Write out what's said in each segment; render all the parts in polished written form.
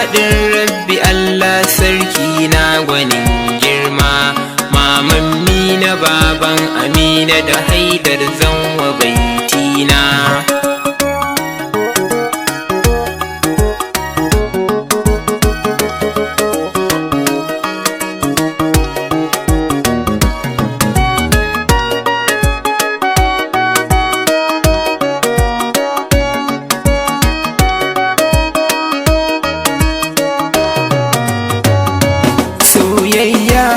haɗin rabbi Allah sarki na gwanin girma. Maman Mina baban Amina da Haidar zanwa baitina.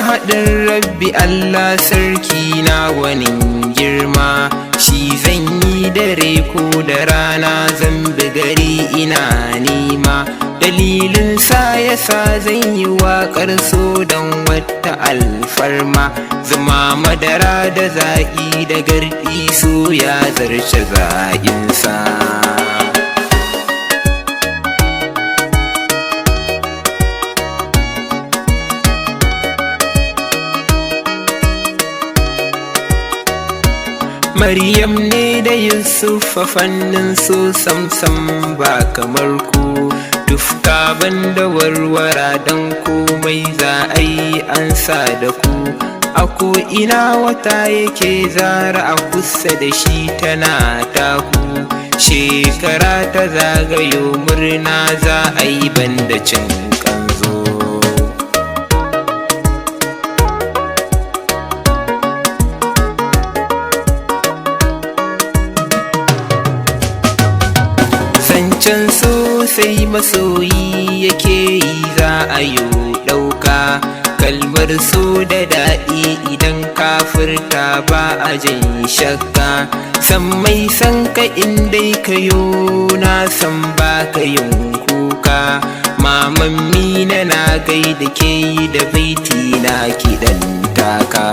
Haɗin rabbi Allah sarki na gwanin girma. Shi zan yi dare ko da rana zan bi gari ina nima. Dalilin sa yasa zan yi waƙar so don wata alfarma. Zuma madara da zaƙi da garɗi so ya zarce zaƙinsa. Maryam ne da Yusuf a fannin so samsam ba kamar ku. Tufka banda warwara don komai za a yi an sa da ku. A ko ina wata yake zara a kusa da shi tana taku. Shekara ta zagayo murna za a yi banda cin kanzo. Can sosai masoyi yake yi za a yi ɗauka. Kalmar so da daɗi idan ka furta ba a jin shakka. San mai san ka indai ka yo na san ba ka yin kuka. Maman Mina na gaida ke yi da baiti na kiɗan taka.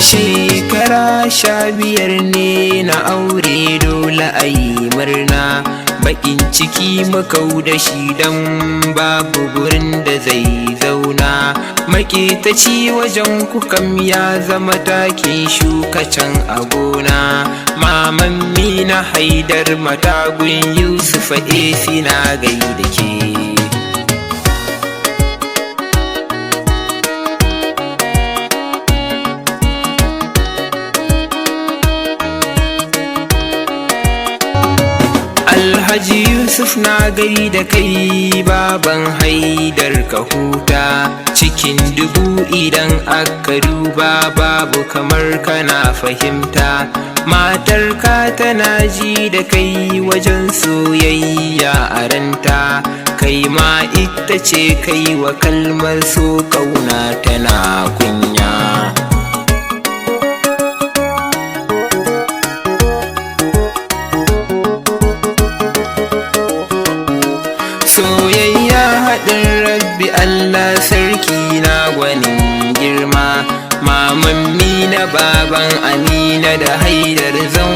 Shekara 15 ne na aure dole a yi murna. Baƙin ciki makau da shi don babu gurin da zai zauna. Maƙetaci wajen kukam ya zama takin shuka can a gona. Maman Mina Haidar matagun Yusuf Esi na gaida ke. Alhaji Yusuf na gaida kai baban Haidar ka huta. Cikin dubu idan aka duba babu kamar kana fahimta. Matarka tana ji da kai wajen soyayya a ranta. Kai ma ita ce kai wa kalmar so kauna tana kunya. Soyayya haɗin rabbi Allah sarki na gwanin girma. Maman Mina baban Amina da Haidar zan